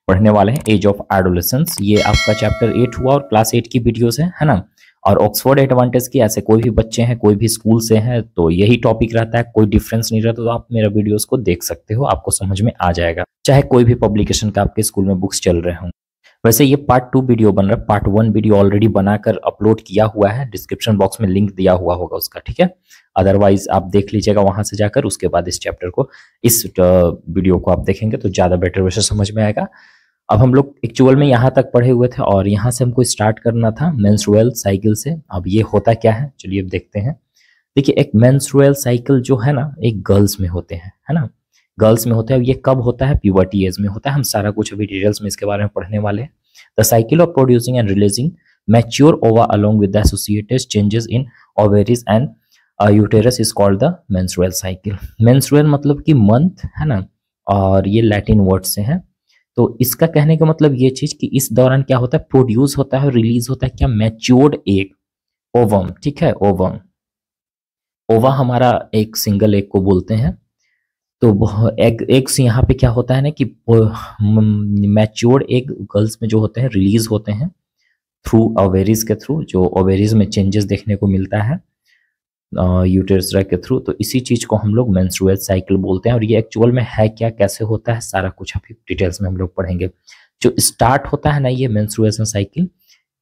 पढ़ने वाले हैं एज ऑफ एडोलेसेंस। ये आपका चैप्टर 8 हुआ और क्लास 8 की वीडियोस है ना। और ऑक्सफोर्ड एडवांटेज की ऐसे कोई भी बच्चे हैं, कोई भी स्कूल से हैं, तो यही टॉपिक रहता है, कोई डिफरेंस नहीं रहता, तो आप मेरा वीडियोस को देख सकते हो, आपको समझ में आ जाएगा, चाहे कोई भी पब्लिकेशन का आपके स्कूल में बुक्स चल रहे हों। वैसे ये पार्ट 2 वीडियो बन रहा है, पार्ट 1 वीडियो ऑलरेडी बनाकर अपलोड किया हुआ है, डिस्क्रिप्शन बॉक्स में लिंक दिया हुआ होगा उसका, ठीक है। अदरवाइज आप देख लीजिएगा वहां से जाकर, उसके बाद इस चैप्टर को, इस वीडियो को आप देखेंगे तो ज्यादा बेटर वैसे समझ में आएगा। अब हम लोग एक्चुअल में यहाँ तक पढ़े हुए थे और यहाँ से हमको स्टार्ट करना था मेंस्ट्रुअल साइकिल से। अब ये होता क्या है, चलिए अब देखते हैं। देखिए, एक मेंस्ट्रुअल साइकिल जो है ना, एक गर्ल्स में होते हैं, है ना, गर्ल्स में होता है। ये कब होता है? प्यूबर्टी एज में होता है। हम सारा कुछ अभी डिटेल्स में इसके बारे में पढ़ने वाले हैं। The cycle of producing and releasing mature ova along with the associated changes in ovaries and uterus is called the menstrual cycle. Menstrual मतलब कि मंथ, है ना, और ये लैटिन वर्ड से है। तो इसका कहने का मतलब ये चीज कि इस दौरान क्या होता है, प्रोड्यूस होता है, रिलीज होता है क्या, मैच्योर्ड एग, ओवम, ठीक है, ओवम। ओवा हमारा एक सिंगल एग को बोलते हैं। तो एग्स यहाँ पे क्या होता है ना कि मैच्योर्ड एग गर्ल्स में जो होते हैं रिलीज होते हैं थ्रू ओवेरीज के थ्रू, जो ओवेरीज में चेंजेस देखने को मिलता है यूटेरस के थ्रू। तो इसी चीज को हम लोग मेंस्ट्रुअल साइकिल बोलते हैं। और ये एक्चुअल में है क्या, कैसे होता है, सारा कुछ अभी डिटेल्स में हम लोग पढ़ेंगे। जो स्टार्ट होता है ना ये मेंस्ट्रुएशन साइकिल,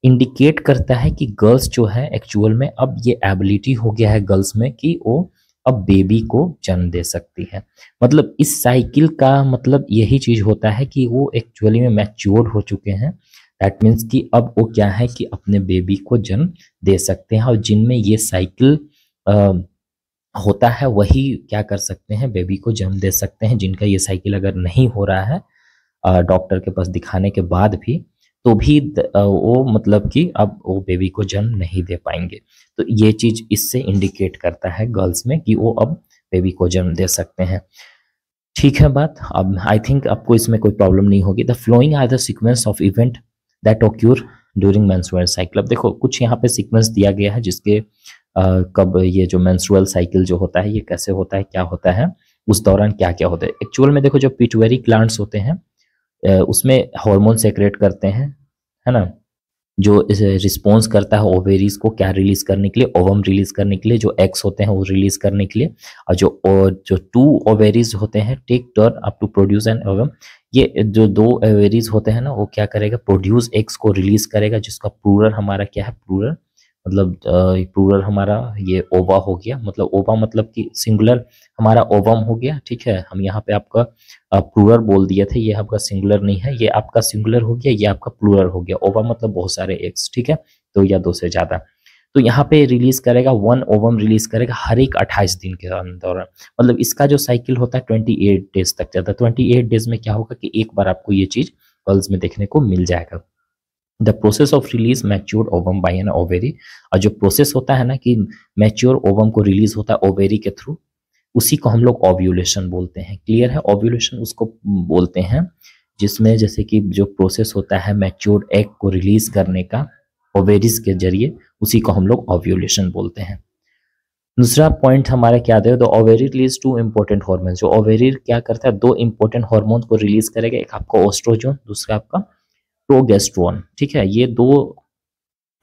इंडिकेट करता है कि गर्ल्स जो है एक्चुअल में अब ये एबिलिटी हो गया है गर्ल्स में कि वो अब बेबी को जन्म दे सकती है। मतलब इस साइकिल का मतलब यही चीज होता है कि वो एक्चुअली में मैच्योर्ड हो चुके हैं। दैट मीन्स कि अब वो क्या है कि अपने बेबी को जन्म दे सकते हैं। और जिनमें ये साइकिल होता है वही क्या कर सकते हैं, बेबी को जन्म दे सकते हैं। जिनका ये साइकिल अगर नहीं हो रहा है डॉक्टर के पास दिखाने के बाद भी, तो भी वो मतलब कि अब वो बेबी को जन्म नहीं दे पाएंगे। तो ये चीज इससे इंडिकेट करता है गर्ल्स में कि वो अब बेबी को जन्म दे सकते हैं। ठीक है बात। अब आई थिंक आपको इसमें कोई प्रॉब्लम नहीं होगी। The flowing are the sequence of event that occur during menstrual cycle. अब देखो कुछ यहाँ पे सीक्वेंस दिया गया है जिसके कब ये जो मेंस्ट्रुअल साइकिल जो होता है ये कैसे होता है, क्या होता है, उस दौरान क्या क्या होता है। एक्चुअल में देखो जो पिट्यूटरी ग्लैंड्स होते हैं उसमें हार्मोन सेक्रेट करते हैं, है ना, जो रिस्पॉन्स करता है ओवेरीज को क्या रिलीज करने के लिए, ओवम रिलीज करने के लिए, जो एग्स होते हैं वो रिलीज करने के लिए। और जो टू ओवेरीज होते हैं take turn up to produce an ovum. ये जो दो ओवेरीज होते हैं ना वो क्या करेगा, प्रोड्यूस एग्स को रिलीज करेगा, जिसका प्लूरल हमारा क्या है, प्लूरल मतलब प्लूरल हमारा ये ओवा हो गया। मतलब ओवा मतलब कि सिंगुलर हमारा ओवम हो गया, ठीक है। हम यहाँ पे आपका प्लूरल बोल दिए थे, ये आपका सिंगुलर नहीं है, ये आपका सिंगुलर हो गया, ये आपका प्लूरल हो गया। ओवा मतलब बहुत सारे एग्स, ठीक है, तो या दो से ज्यादा। तो यहाँ पे रिलीज करेगा, वन ओवम रिलीज करेगा हर एक 28 दिन के दौरान। मतलब इसका जो साइकिल होता है 28 डेज तक चलता है। 28 डेज में क्या होगा कि एक बार आपको ये चीज गर्ल्स में देखने को मिल जाएगा। The process of release mature ovum by an ovary. और जो प्रोसेस होता है ना कि मैच्योर ओवम को रिलीज होता है ओवेरी के थ्रू, उसी को हम लोग ओव्यूलेशन बोलते हैं। क्लियर है, ओव्यूलेशन उसको बोलते हैं जिसमें जैसे कि जो प्रोसेस होता है मैच्योर एग को रिलीज करने का ओवेरीज के जरिए, उसी को हम लोग ओव्यूलेशन बोलते हैं। दूसरा पॉइंट हमारा क्या दे, the ovary release two important hormone. जो ओवेरी क्या करता है, दो इंपॉर्टेंट हार्मोन को रिलीज करेगा, एक आपका ओस्ट्रोजन, दूसरा आपका प्रोगेस्ट्रोन, ठीक है। ये दो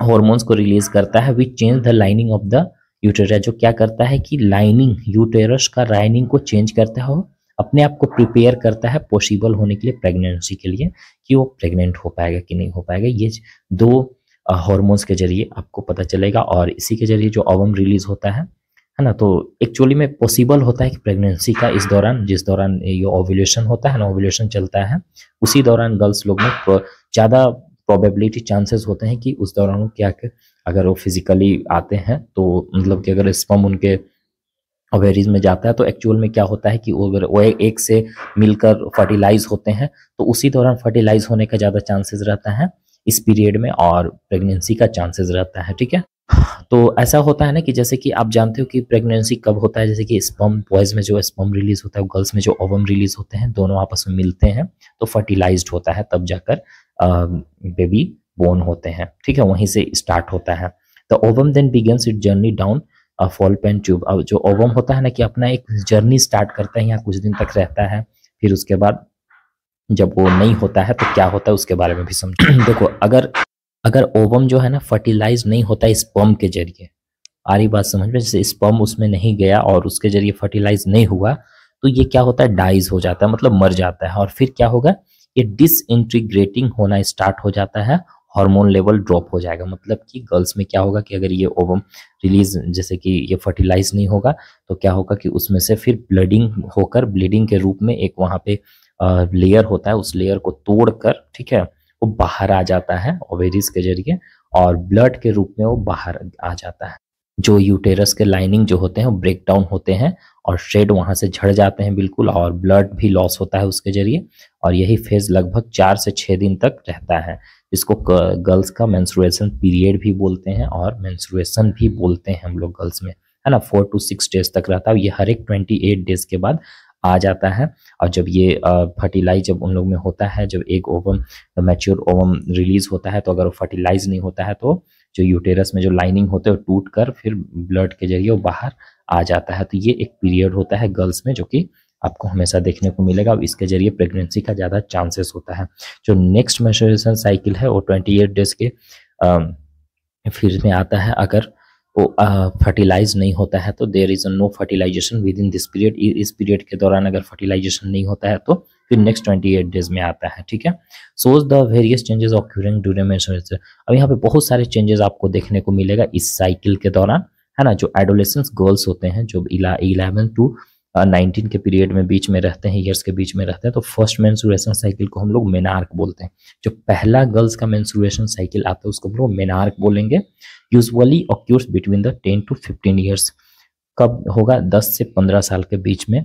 हार्मोन्स को रिलीज करता है which change the lining of the uterus. जो क्या करता है कि लाइनिंग, यूटेरस का लाइनिंग को चेंज करता है, अपने आप को प्रिपेयर करता है पॉसिबल होने के लिए, प्रेगनेंसी के लिए, कि वो प्रेग्नेंट हो पाएगा कि नहीं हो पाएगा। ये दो हार्मोन्स के जरिए आपको पता चलेगा। और इसी के जरिए जो ओवम रिलीज होता है ना, तो एक्चुअली में पॉसिबल होता है कि प्रेगनेंसी का इस दौरान, जिस दौरान ये ओव्यूलेशन होता है ना, ओव्यूलेशन चलता है, उसी दौरान गर्ल्स लोग में ज़्यादा प्रोबेबिलिटी चांसेस होते हैं कि उस दौरान वो क्या कि अगर वो फिजिकली आते हैं तो मतलब कि अगर स्पर्म उनके ओवेरीज में जाता है तो एक्चुअल में क्या होता है कि वो अगर वो एक से मिलकर फर्टिलाइज होते हैं तो उसी दौरान फर्टिलाइज होने का ज़्यादा चांसेस रहता है इस पीरियड में, और प्रेगनेंसी का चांसेस रहता है, ठीक है। तो ऐसा होता है ना कि जैसे कि आप जानते हो कि प्रेगनेंसी कब होता है, जैसे कि स्पर्म, बॉयज में जो स्पर्म रिलीज होता है, गर्ल्स में जो ओवम रिलीज होते हैं, दोनों आपस में मिलते हैं तो फर्टिलाइज्ड होता है, तब जाकर बेबी बोर्न होते हैं, ठीक है, वहीं से स्टार्ट होता है। The ovum then begins it journey down fallopian tube. अब जो ओवम होता है ना कि अपना एक जर्नी स्टार्ट करता है, यहाँ कुछ दिन तक रहता है, फिर उसके बाद जब वो नहीं होता है तो क्या होता है उसके बारे में भी समझो। देखो, अगर अगर ओवम जो है ना फर्टिलाइज नहीं होता स्पर्म के जरिए, आ रही बात समझ में, जैसे स्पर्म उसमें नहीं गया और उसके जरिए फर्टिलाइज नहीं हुआ, तो ये क्या होता है, डाइज हो जाता है, मतलब मर जाता है। और फिर क्या होगा, ये डिसइंटीग्रेटिंग होना स्टार्ट हो जाता है, हार्मोन लेवल ड्रॉप हो जाएगा। मतलब कि गर्ल्स में क्या होगा कि अगर ये ओवम रिलीज, जैसे कि ये फर्टिलाइज नहीं होगा, तो क्या होगा कि उसमें से फिर ब्लडिंग होकर, ब्लीडिंग के रूप में एक वहाँ पे लेयर होता है, उस लेयर को तोड़कर, ठीक है, वो बाहर आ जाता है ओवेरीज के जरिए, और ब्लड के रूप में वो बाहर आ जाता है। जो यूटेरस के लाइनिंग जो होते हैं वो ब्रेक डाउन होते हैं और शेड वहां से झड़ जाते हैं बिल्कुल, और ब्लड भी लॉस होता है उसके जरिए। और यही फेज लगभग 4 से 6 दिन तक रहता है, जिसको गर्ल्स का मेंस्ट्रुएशन पीरियड भी बोलते हैं और मेंस्ट्रुएशन भी बोलते हैं हम लोग गर्ल्स में, है ना। 4 to 6 डेज तक रहता है, ये हर एक 28 डेज के बाद आ जाता है। और जब ये फर्टिलाइज जब उन लोग में होता है, जब एक ओवम मैच्योर ओवम रिलीज होता है, तो अगर वो फर्टिलाइज नहीं होता है तो जो यूटेरस में जो लाइनिंग होते हैं वो टूट कर फिर ब्लड के जरिए वो बाहर आ जाता है। तो ये एक पीरियड होता है गर्ल्स में जो कि आपको हमेशा देखने को मिलेगा, और इसके जरिए प्रेगनेंसी का ज़्यादा चांसेस होता है। जो नेक्स्ट मेंस्ट्रुएशन साइकिल है वो 28 डेज के फिर में आता है। अगर वो फर्टिलाइज नहीं होता है तो there is no fertilization within this period. इस पीरियड के दौरान अगर फर्टिलाइजेशन नहीं होता है तो फिर नेक्स्ट 28 डेज में आता है, ठीक है। Shows the various changes occurring during menstruation. अब यहाँ पे बहुत सारे चेंजेस आपको देखने को मिलेगा इस साइकिल के दौरान, है ना। जो एडोलेसेंस गर्ल्स होते हैं, जो 11 to 19 के पीरियड में बीच में रहते हैं, ईयर्स के बीच में रहते हैं, तो फर्स्ट मेंस्ट्रुएशन साइकिल को हम लोग मेनार्क बोलते हैं। जो पहला गर्ल्स का मेंस्ट्रुएशन साइकिल आता है उसको हम लोग मेनार्क बोलेंगे। Usually occurs between the 10 to 15 years. कब होगा, 10 से 15 साल के बीच में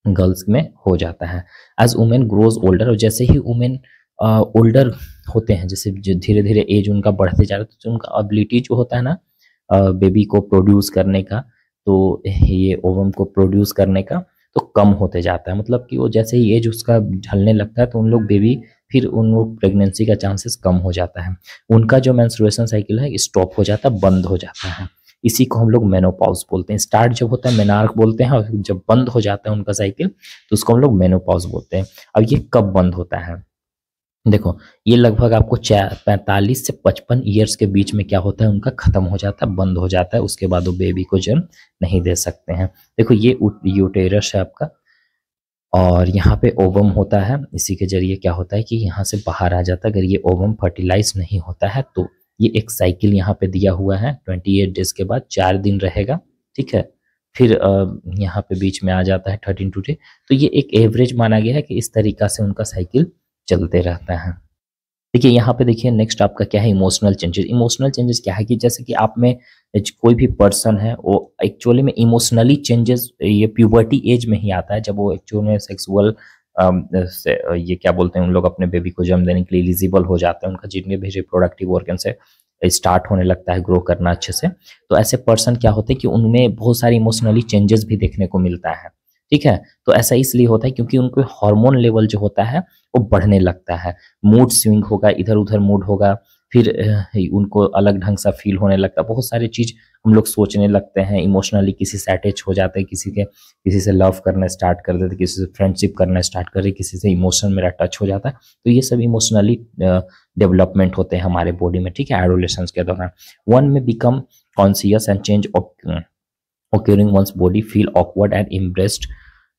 गर्ल्स में हो जाता है। एज वुमेन ग्रोज ओल्डर, और जैसे ही वुमेन ओल्डर होते हैं, जैसे धीरे धीरे एज उनका बढ़ते जा रहा है, तो उनका एबिलिटी जो होता है ना बेबी को प्रोड्यूस करने का, तो ये ओवम को प्रोड्यूस करने का, तो कम होते जाता है। मतलब कि वो जैसे ही एज उसका ढलने लगता है तो उन लोग बेबी, फिर उन लोग प्रेगनेंसी का चांसेस कम हो जाता है। उनका जो मेंस्ट्रुएशन साइकिल है स्टॉप हो जाता है, बंद हो जाता है। इसी को हम लोग मेनोपॉज बोलते हैं। स्टार्ट जब होता है मेनार्क बोलते हैं, और जब बंद हो जाता है उनका साइकिल तो उसको हम लोग मेनोपॉज बोलते हैं। अब ये कब बंद होता है, देखो, ये लगभग आपको 45 से 55 ईयर्स के बीच में क्या होता है, उनका खत्म हो जाता है, बंद हो जाता है। उसके बाद वो बेबी को जन्म नहीं दे सकते हैं। देखो, ये यूटेरस है आपका, और यहाँ पे ओवम होता है। इसी के जरिए क्या होता है कि यहाँ से बाहर आ जाता है। अगर ये ओवम फर्टिलाइज नहीं होता है तो ये एक साइकिल यहाँ पे दिया हुआ है, 28 डेज के बाद 4 दिन रहेगा, ठीक है। फिर यहाँ पे बीच में आ जाता है 13 डे। तो ये एक एवरेज माना गया है कि इस तरीका से उनका साइकिल चलते रहता है। देखिए यहाँ पे, देखिए नेक्स्ट आपका क्या है, इमोशनल चेंजेस। इमोशनल चेंजेस क्या है कि जैसे कि आप में कोई भी पर्सन है वो एक्चुअली में इमोशनली चेंजेस ये प्यूबर्टी एज में ही आता है, जब वो एक्चुअल में सेक्सुअल ये क्या बोलते हैं, उन लोग अपने बेबी को जन्म देने के लिए एलिजिबल हो जाते हैं, उनका जितने भी रिप्रोडक्टिव ऑर्गन से स्टार्ट होने लगता है ग्रो करना अच्छे से। तो ऐसे पर्सन क्या होते हैं कि उनमें बहुत सारी इमोशनली चेंजेस भी देखने को मिलता है, ठीक है। तो ऐसा इसलिए होता है क्योंकि उनको हार्मोन लेवल जो होता है वो बढ़ने लगता है, मूड स्विंग होगा, इधर उधर मूड होगा, फिर उनको अलग ढंग सा फील होने लगता है। बहुत सारी चीज हम लोग सोचने लगते हैं, इमोशनली किसी से अटैच हो जाते हैं, किसी से लव करना स्टार्ट कर देते, किसी से फ्रेंडशिप करना स्टार्ट कर रहे, किसी से इमोशन मेरा टच हो जाता है। तो ये सब इमोशनली डेवलपमेंट होते हैं हमारे बॉडी में, ठीक है, एडोलेसेंस के दौरान। वन में become conscious and change occurring one's body feel awkward and embarrassed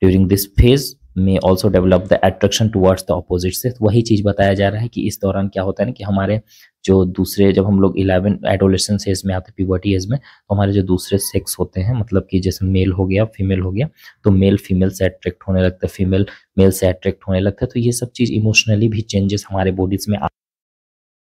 during this phase may also develop the attraction towards the opposite sex। वही चीज बताया जा रहा है कि इस दौरान क्या होता है ना कि हमारे जो दूसरे, जब हम लोग 11 एडोलेसेंस एज में आते हैं, प्यूबर्टी एज में, तो हमारे जो दूसरे सेक्स होते हैं, मतलब कि जैसे मेल हो गया, फीमेल हो गया, तो मेल फीमेल से अट्रैक्ट होने लगता है, फीमेल मेल से अट्रैक्ट होने लगता है। तो ये सब चीज इमोशनली भी चेंजेस हमारे बॉडीज में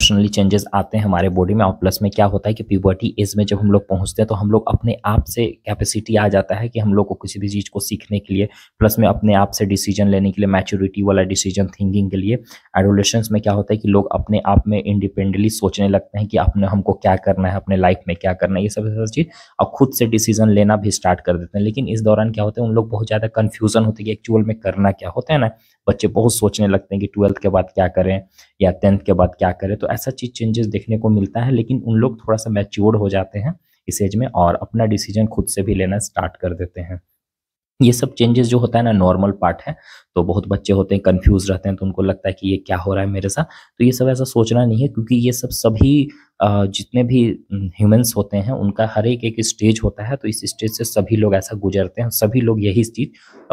इमोशनली चेंजेस आते हैं हमारे बॉडी में। और प्लस में क्या होता है कि प्यूबर्टी एज में जब हम लोग पहुंचते हैं तो हम लोग अपने आप से कैपेसिटी आ जाता है कि हम लोग को किसी भी चीज़ को सीखने के लिए, प्लस में अपने आप से डिसीजन लेने के लिए, मैच्योरिटी वाला डिसीजन थिंकिंग के लिए। एडोलेसेंस में क्या होता है कि लोग अपने आप में इंडिपेंडेंटली सोचने लगते हैं कि अपने हमको क्या करना है, अपने लाइफ में क्या करना है, ये सब चीज़, और खुद से डिसीजन लेना भी स्टार्ट कर देते हैं। लेकिन इस दौरान क्या होता है, उन लोग बहुत ज़्यादा कन्फ्यूजन होती है कि एक्चुअल में करना क्या होता है ना। बच्चे बहुत सोचने लगते हैं कि 12th के बाद क्या करें या 10th के बाद क्या करें। तो ऐसा चीज चेंजेस देखने को मिलता है, लेकिन उन लोग थोड़ा सा मैच्योर्ड हो जाते हैं इस एज में और अपना डिसीजन खुद से भी लेना स्टार्ट कर देते हैं। ये सब चेंजेस जो होता है ना नॉर्मल पार्ट है। तो बहुत बच्चे होते हैं कंफ्यूज रहते हैं, तो उनको लगता है कि ये क्या हो रहा है मेरे साथ। तो ये सब ऐसा सोचना नहीं है, क्योंकि ये सब सभी जितने भी ह्यूमंस होते हैं उनका हर एक स्टेज होता है। तो इस स्टेज से सभी लोग ऐसा गुजरते हैं, सभी लोग यही चीज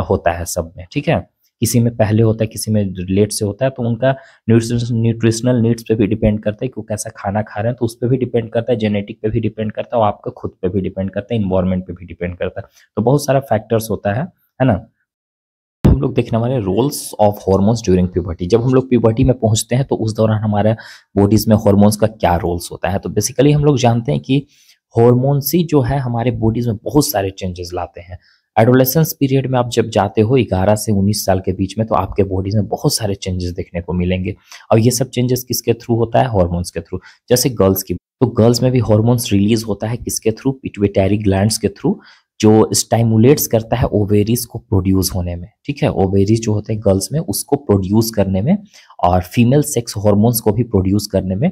होता है सब में, ठीक है। किसी में पहले होता है, किसी में लेट से होता है। तो उनका न्यूट्रिशनल नीड्स पे भी डिपेंड करता है कि वो कैसा खाना खा रहे हैं, तो उस पर भी डिपेंड करता है, जेनेटिक पे भी डिपेंड करता है, और आपका खुद पे भी डिपेंड करता है, इन्वायरमेंट पे भी डिपेंड करता है। तो बहुत सारा फैक्टर्स होता है ना। हम लोग देखने वाले roles of hormones during puberty. जब हम लोग प्यूबर्टी में पहुंचते हैं तो उस दौरान हमारे बॉडीज में हॉर्मोन्स का क्या रोल्स होता है। तो बेसिकली हम लोग जानते हैं कि हॉर्मोन्स ही जो है हमारे बॉडीज में बहुत सारे चेंजेस लाते हैं। एडोलेसेंस पीरियड में आप जब जाते हो 11 से 19 साल के बीच में, तो आपके बॉडीज में बहुत सारे चेंजेस देखने को मिलेंगे। और ये सब चेंजेस किसके थ्रू होता है? हॉर्मोन्स के थ्रू। जैसे गर्ल्स की, तो गर्ल्स में भी हॉर्मोन्स रिलीज होता है किसके थ्रू? पिट्यूटरी ग्लैंड्स के थ्रू, जो स्टाइमुलेट्स करता है ओवेरीज को प्रोड्यूस होने में, ठीक है। ओवेरीज जो होते हैं गर्ल्स में, उसको प्रोड्यूस करने में, और फीमेल सेक्स हॉर्मोन्स को भी प्रोड्यूस करने में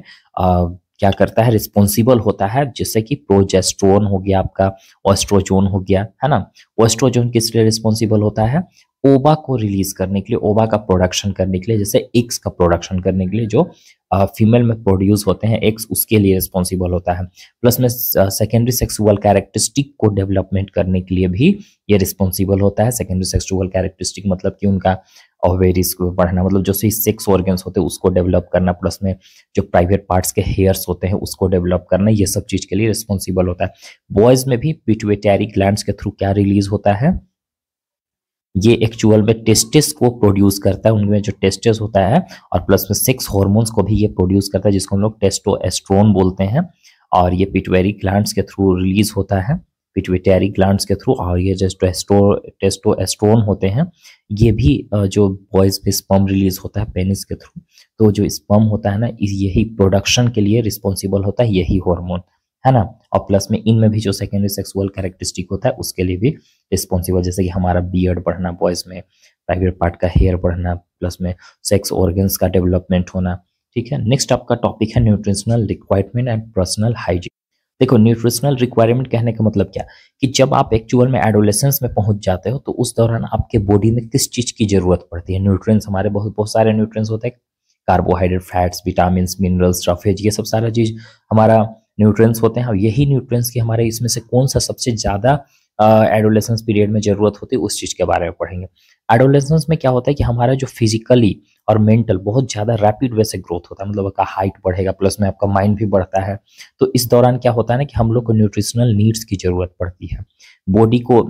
क्या करता है? रिस्पॉन्सिबल होता है। जैसे कि प्रोजेस्टेरोन हो गया आपका, ऑस्ट्रोजोन हो गया, है ना। ऑस्ट्रोजोन किस लिए रिस्पॉन्सिबल होता है? ओवा को रिलीज करने के लिए, ओवा का प्रोडक्शन करने के लिए, जैसे एग्स का प्रोडक्शन करने के लिए जो फीमेल में प्रोड्यूस होते हैं एग्स, उसके लिए रिस्पॉन्सिबल होता है। प्लस में सेकेंडरी सेक्सुअल कैरेक्टरिस्टिक को डेवलपमेंट करने के लिए भी ये रिस्पॉन्सिबल होता है। सेकेंडरी सेक्सुअल कैरेक्टरिस्टिक मतलब कि उनका ओवेरीज को बढ़ना, मतलब जो सेक्स ऑर्गन्स होते हैं उसको डेवलप करना, प्लस में जो प्राइवेट पार्ट्स के हेयर्स होते हैं उसको डेवलप करना, ये सब चीज के लिए रिस्पॉन्सिबल होता है। बॉयज में भी पिट्यूटरी ग्लैंड्स के थ्रू क्या रिलीज होता है? ये एक्चुअल में टेस्टिस को प्रोड्यूस करता है, उनमें जो टेस्टिस होता है, और प्लस में सेक्स हार्मोन्स को भी ये प्रोड्यूस करता है, जिसको हम लोग टेस्टोस्टेरोन बोलते हैं। और ये पिट्यूटरी ग्लैंड्स के थ्रू रिलीज होता है, पिट्यूटरी ग्लैंड्स के थ्रू। और ये जो टेस्टोस्टेरोन होते हैं, ये भी जो बॉयज पे स्पर्म रिलीज होता है पेनिस के थ्रू। तो जो स्पर्म होता है ना, यही प्रोडक्शन के लिए रिस्पॉन्सिबल होता है, यही हार्मोन, है ना। और प्लस में इनमें भी जो सेकेंडरी सेक्सुअल कैरेक्टरिस्टिक होता है उसके लिए भी रिस्पॉन्सिबल, जैसे कि हमारा बियर्ड बढ़ना, बॉयज में प्राइवेट पार्ट का हेयर बढ़ना, प्लस में सेक्स ऑर्गन्स का डेवलपमेंट होना, ठीक है। नेक्स्ट आपका टॉपिक है nutritional requirement and personal hygiene. देखो, न्यूट्रिशनल रिक्वायरमेंट कहने का मतलब क्या, कि जब आप एक्चुअल में एडोलेसेंस में पहुंच जाते हो तो उस दौरान आपके बॉडी में किस चीज की जरूरत पड़ती है। न्यूट्रिएंट्स हमारे बहुत बहुत सारे न्यूट्रिएंट्स होते हैं, carbohydrate, fats, vitamin, minerals, roughage, ये सब सारा चीज हमारा न्यूट्रिएंट्स होते हैं। और यही न्यूट्रिएंट्स की हमारे इसमें से कौन सा सबसे ज्यादा एडोलेसेंस पीरियड में जरूरत होती है, उस चीज के बारे में पढ़ेंगे। एडोलेसेंस में क्या होता है कि हमारा जो फिजिकली और मेंटल बहुत ज्यादा रैपिड वे से ग्रोथ होता है, मतलब आपका हाइट बढ़ेगा, प्लस में आपका माइंड भी बढ़ता है। तो इस दौरान क्या होता है ना कि हम लोग को न्यूट्रिशनल नीड्स की जरूरत पड़ती है बॉडी को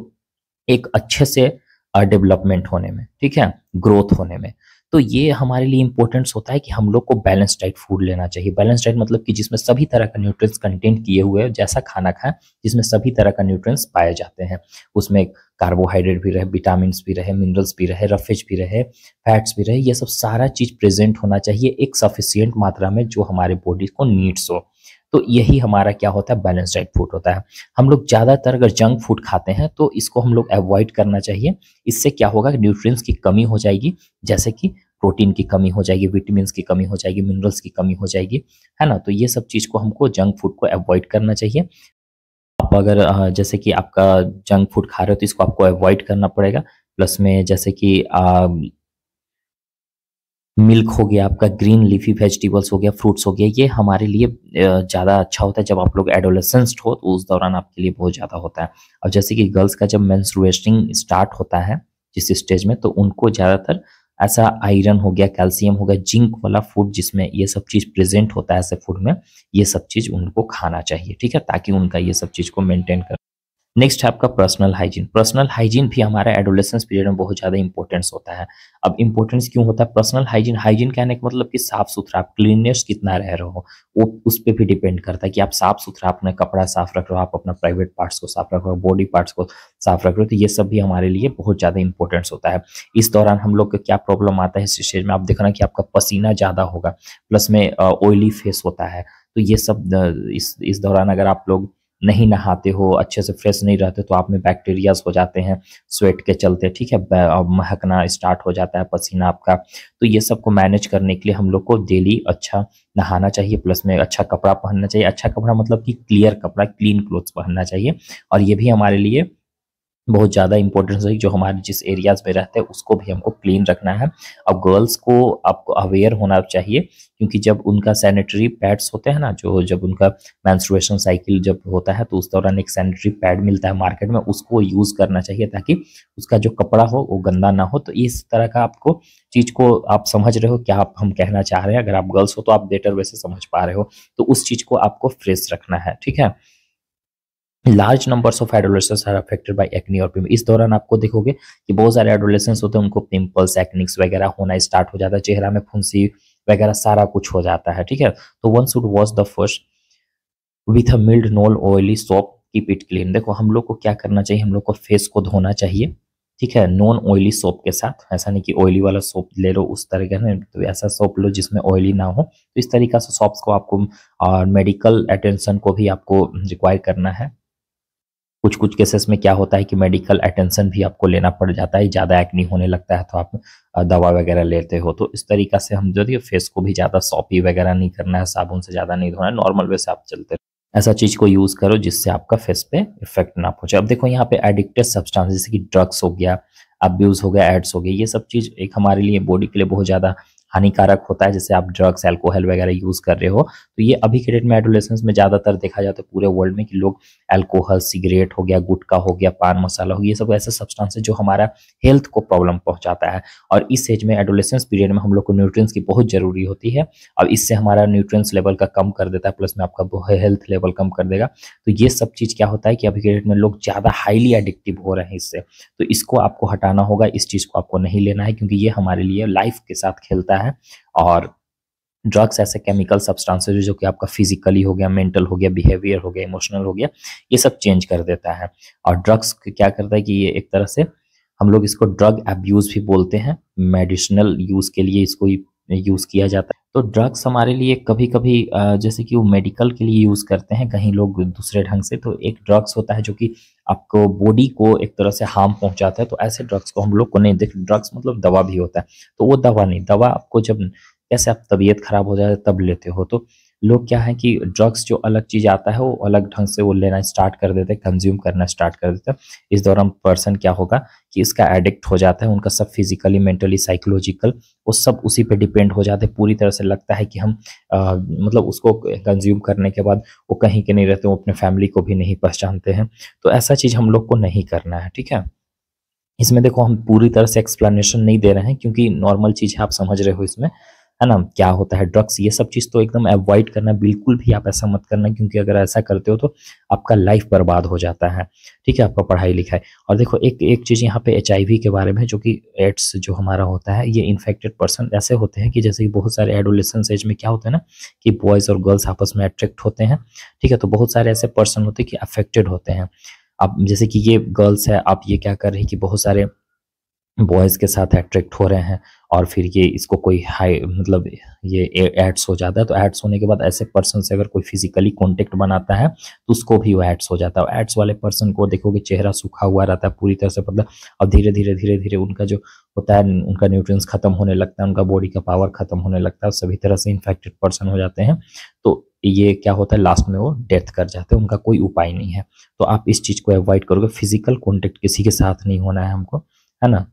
एक अच्छे से डेवलपमेंट होने में, ठीक है, ग्रोथ होने में। तो ये हमारे लिए इंपॉर्टेंट होता है कि हम लोग को बैलेंस डाइट फूड लेना चाहिए। बैलेंस डाइट मतलब कि जिसमें सभी तरह का न्यूट्रिएंट्स कंटेंट किए हुए हैं, जैसा खाना खाएं जिसमें सभी तरह का न्यूट्रिएंट्स पाए जाते हैं। उसमें कार्बोहाइड्रेट भी रहे, विटामिन भी रहे, मिनरल्स भी रहे, रफेज भी रहे, फैट्स भी रहे, ये सब सारा चीज प्रेजेंट होना चाहिए एक सफिशियंट मात्रा में, जो हमारे बॉडी को नीड्स हो। तो यही हमारा क्या होता है? बैलेंस डाइट फूड होता है। हम लोग ज्यादातर अगर जंक फूड खाते हैं तो इसको हम लोग अवॉइड करना चाहिए। इससे क्या होगा कि न्यूट्रिएंट्स की कमी हो जाएगी, जैसे कि प्रोटीन की कमी हो जाएगी, विटामिन की कमी हो जाएगी, मिनरल्स की कमी हो जाएगी, है ना। तो ये सब चीज को हमको जंक फूड को अवॉइड करना चाहिए। आप अगर जैसे कि आपका जंक फूड खा रहे हो तो इसको आपको अवॉइड करना पड़ेगा। प्लस में जैसे कि मिल्क हो गया, आपका ग्रीन लीफी वेजिटेबल्स हो गया, फ्रूट्स हो गया, ये हमारे लिए ज़्यादा अच्छा होता है। जब आप लोग एडोलेसेंस हो तो उस दौरान आपके लिए बहुत ज़्यादा होता है। और जैसे कि गर्ल्स का जब मेंस्ट्रुएशन स्टार्ट होता है जिस स्टेज में, तो उनको ज़्यादातर ऐसा आयरन हो गया, कैल्शियम हो गया, जिंक वाला फूड जिसमें ये सब चीज़ प्रेजेंट होता है ऐसे फूड में, ये सब चीज़ उनको खाना चाहिए, ठीक है, ताकि उनका ये सब चीज़ को मेंटेन कर। नेक्स्ट है आपका पर्सनल हाइजीन। पर्सनल हाइजीन भी हमारा एडोलेसेंस पीरियड में बहुत ज़्यादा इंपॉर्टेंस होता है। अब इंपॉर्टेंस क्यों होता है पर्सनल हाइजीन? हाइजीन कहने का मतलब कि साफ सुथरा, आप क्लीननेस कितना रह रहे हो, वो उस पर भी डिपेंड करता है कि आप साफ सुथरा अपना कपड़ा साफ रख रहे हो, आप अपना प्राइवेट पार्ट्स को साफ रख रहे हो, बॉडी पार्ट्स को साफ रख रहे हो। तो ये सब भी हमारे लिए बहुत ज़्यादा इंपॉर्टेंस होता है। इस दौरान हम लोग को क्या प्रॉब्लम आता है इस स्टेज में, आप देखना कि आपका पसीना ज़्यादा होगा, प्लस में ऑयली फेस होता है। तो ये सब इस दौरान अगर आप लोग नहीं नहाते हो, अच्छे से फ्रेश नहीं रहते, तो आप में बैक्टीरियाज हो जाते हैं स्वेट के चलते, ठीक है, महकना स्टार्ट हो जाता है पसीना आपका। तो ये सब को मैनेज करने के लिए हम लोग को डेली अच्छा नहाना चाहिए, प्लस में अच्छा कपड़ा पहनना चाहिए। अच्छा कपड़ा मतलब कि क्लियर कपड़ा, क्लीन क्लोथ्स पहनना चाहिए। और ये भी हमारे लिए बहुत ज़्यादा इंपॉर्टेंस है, जो हमारे जिस एरियाज़ में रहते हैं उसको भी हमको क्लीन रखना है। अब गर्ल्स को आपको अवेयर होना चाहिए, क्योंकि जब उनका सैनिटरी पैड्स होते हैं ना, जो जब उनका मेंस्ट्रुएशन साइकिल जब होता है तो उस दौरान एक सैनिटरी पैड मिलता है मार्केट में, उसको यूज़ करना चाहिए ताकि उसका जो कपड़ा हो वो गंदा ना हो। तो इस तरह का आपको चीज़ को आप समझ रहे हो क्या आप हम कहना चाह रहे हैं? अगर आप गर्ल्स हो तो आप बेटर वे से समझ पा रहे हो, तो उस चीज़ को आपको फ्रेश रखना है, ठीक है? Large numbers of adolescents are affected by acne और पिंपल। इस दौरान आपको देखोगे कि बहुत सारे एडोलेसेंट्स होते हैं, उनको पिंपल्स, एक्निक्स वगैरह होना स्टार्ट हो जाता है, चेहरा में फुंसी वगैरह सारा कुछ हो जाता है, ठीक है? तो one should wash the first with a mild non oily soap, keep it clean. देखो हम लोग को क्या करना चाहिए, हम लोग को फेस को धोना चाहिए, ठीक है, नॉन ऑयली सोप के साथ। ऐसा नहीं कि ऑयली वाला सोप ले लो उस तरह का, ना तो ऐसा सोप लो जिसमें ऑयली ना हो। तो इस तरीका से सोप्स को आपको और मेडिकल अटेंशन को भी आपको रिक्वायर करना है। कुछ-कुछ केसेस में क्या होता है कि मेडिकल अटेंशन भी आपको लेना पड़ जाता है, ज़्यादा एक्ने होने लगता है तो आप दवा वगैरह लेते हो। तो इस तरीका से हम जो है फेस को भी ज़्यादा सोपी वगैरह नहीं करना है, साबुन से ज़्यादा नहीं धोना है, नॉर्मल वे से आप चलते रहो। ऐसा चीज़ को यूज़ करो जिससे आपका फेस पे इफेक्ट ना पहुँचे। अब देखो यहाँ पे एडिक्टिव सब्सटेंस जैसे कि ड्रग्स हो गया, अब्यूज़ हो गया, एड्स हो गए, ये सब चीज़ एक हमारे लिए बॉडी के लिए बहुत ज़्यादा हानिकारक होता है। जैसे आप ड्रग्स, अल्कोहल वगैरह यूज़ कर रहे हो, तो ये अभी के डेट में एडोलेसेंस में ज़्यादातर देखा जाता है पूरे वर्ल्ड में कि लोग अल्कोहल, सिगरेट हो गया, गुटखा हो गया, पान मसाला हो गया, ये सब ऐसे सब्सटेंस है जो हमारा हेल्थ को प्रॉब्लम पहुंचाता है। और इस एज में एडोलेसेंस पीरियड में हम लोग को न्यूट्रिएंट्स की बहुत ज़रूरी होती है। अब इससे हमारा न्यूट्रिएंट्स लेवल का कम कर देता है, प्लस में आपका हेल्थ लेवल कम कर देगा। तो ये सब चीज़ क्या होता है कि अभी के डेट में लोग ज़्यादा हाईली एडिक्टिव हो रहे हैं इससे। तो इसको आपको हटाना होगा, इस चीज़ को आपको नहीं लेना है, क्योंकि ये हमारे लिए लाइफ के साथ खेलता है। और ड्रग्स ऐसे केमिकल सब्सटेंसेस जो कि आपका फिजिकली हो गया, मेंटल हो गया, बिहेवियर हो गया, इमोशनल हो गया, ये सब चेंज कर देता है। और ड्रग्स क्या करता है कि ये एक तरह से हम लोग इसको ड्रग अब्यूज़ भी बोलते हैं, मेडिसिनल यूज़ के लिए इसको यूज़ किया जाता है। तो ड्रग्स हमारे लिए कभी-कभी जैसे कि वो मेडिकल के लिए यूज़ करते हैं, कहीं लोग दूसरे ढंग से। तो एक ड्रग्स होता है जो कि आपको बॉडी को एक तरह से हार्म पहुँचाता है, तो ऐसे ड्रग्स को हम लोग को नहीं देख। ड्रग्स मतलब दवा भी होता है, तो वो दवा नहीं, दवा आपको जब कैसे आप तबीयत खराब हो जाए तब लेते हो। तो लोग क्या है कि ड्रग्स जो अलग चीज़ आता है वो अलग ढंग से वो लेना स्टार्ट कर देते हैं, कंज्यूम करना स्टार्ट कर देते हैं। इस दौरान पर्सन क्या होगा कि इसका एडिक्ट हो जाता है, उनका सब फिजिकली, मेंटली, साइकोलॉजिकल वो सब उसी पे डिपेंड हो जाते हैं। पूरी तरह से लगता है कि हम मतलब उसको कंज्यूम करने के बाद वो कहीं के नहीं रहते, वो अपने फैमिली को भी नहीं पहचानते हैं। तो ऐसा चीज़ हम लोग को नहीं करना है, ठीक है? इसमें देखो हम पूरी तरह से एक्सप्लेनेशन नहीं दे रहे हैं, क्योंकि नॉर्मल चीज़ है, आप समझ रहे हो इसमें, है ना? क्या होता है ड्रग्स, ये सब चीज़ तो एकदम अवॉइड करना, बिल्कुल भी आप ऐसा मत करना, क्योंकि अगर ऐसा करते हो तो आपका लाइफ बर्बाद हो जाता है, ठीक है? आपका पढ़ाई-लिखाई। और देखो एक एक चीज़ यहाँ पे एचआईवी के बारे में, जो कि एड्स जो हमारा होता है, ये इन्फेक्टेड पर्सन ऐसे होते हैं कि जैसे कि बहुत सारे एडोलेसेंस एज में क्या होता है ना कि बॉयज़ और गर्ल्स आपस में अट्रैक्ट होते हैं, ठीक है? तो बहुत सारे ऐसे पर्सन होते हैं कि अफेक्टेड होते हैं। अब जैसे कि ये गर्ल्स है, आप ये क्या कर रही है कि बहुत सारे बॉयज़ के साथ अट्रैक्ट हो रहे हैं, और फिर ये इसको कोई हाई मतलब ये एड्स हो जाता है। तो एड्स होने के बाद ऐसे पर्सन से अगर कोई फिजिकली कांटेक्ट बनाता है तो उसको भी वो एड्स हो जाता है। और एड्स वाले पर्सन को देखोगे चेहरा सूखा हुआ रहता है, पूरी तरह से पतला, और धीरे-धीरे उनका जो होता है उनका न्यूट्रिएंट्स खत्म होने लगता है, उनका बॉडी का पावर खत्म होने लगता है, सभी तरह से इन्फेक्टेड पर्सन हो जाते हैं। तो ये क्या होता है, लास्ट में वो डेथ कर जाते हैं, उनका कोई उपाय नहीं है। तो आप इस चीज़ को अवॉइड करोगे, फिजिकल कांटेक्ट किसी के साथ नहीं होना है हमको, है ना?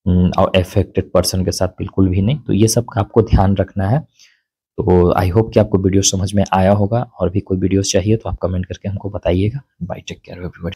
और अफेक्टेड पर्सन के साथ बिल्कुल भी नहीं। तो ये सब का आपको ध्यान रखना है। तो आई होप कि आपको वीडियो समझ में आया होगा, और भी कोई वीडियोस चाहिए तो आप कमेंट करके हमको बताइएगा। Bye, take care everybody.